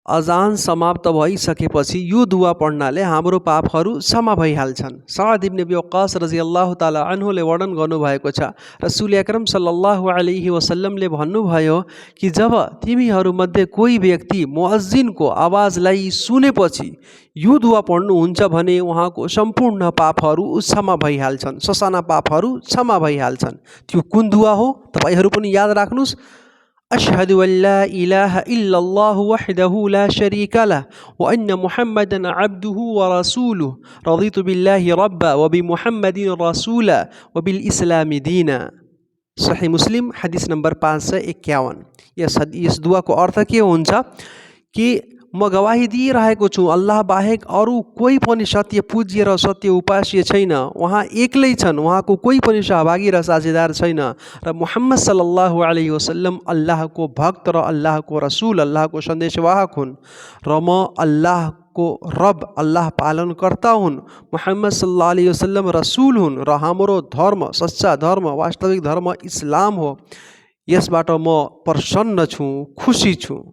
अजान समाप्त भइसकेपछि यो दुआ पढ्नाले हाम्रो पापहरू क्षमा भइहाल्छन्। सअद इब्न अबी वक्कास रज़ियल्लाहु ताला अन्हुले वर्णन गर्नुभएको छ, रसूल अकरम सल्लल्लाहु अलैहि वसल्लमले भन्नुभयो कि जब तिमीहरूमध्ये कोही व्यक्ति मुअज्जिनको आवाजलाई सुनेपछि यो दुआ पढ्नुहुन्छ भने उहाँको सम्पूर्ण पापहरू क्षमा भइहाल्छन्, ससाना पापहरू क्षमा भइहाल्छन्। त्यो कुन दुआ हो तपाईहरू पनि याद राख्नुस्। अशहदु अल्ला इलाहा इल्लल्लाहु वहदहु ला शरीका लह व अन्न मुहम्मदन अब्दुहु व रसूलुहु रज़ीतु बिल्लाहि रब्बा व बिमुहम्मदिन रसूला व बिल इस्लामी दीना। सही मुस्लिम हदीस नंबर 551। यस दुआको अर्थ के हुन्छ कि म गवाही दिइरहेको छु अल्लाह बाहेक अरू कोही पनि सत्य पूज्य र सत्य उपास्य छैन, उहाँ एक्लै छन्, उहाँको कोही पनि सहभागी र साझेदार छैन, र मुहम्मद सल्लल्लाहु अलैहि वसल्लम अल्लाहको भक्त र अल्लाहको रसूल, अल्लाहको सन्देशवाहक हुन्, र म अल्लाहको रब, अल्लाह पालनकर्ता हुन्, मुहम्मद सल्लल्लाहु अलैहि वसल्लम रसूल हुन्, र हाम्रो धर्म, सच्चा धर्म, वास्तविक धर्म इस्लाम हो। यसबाट म प्रसन्न छु, खुसी छु।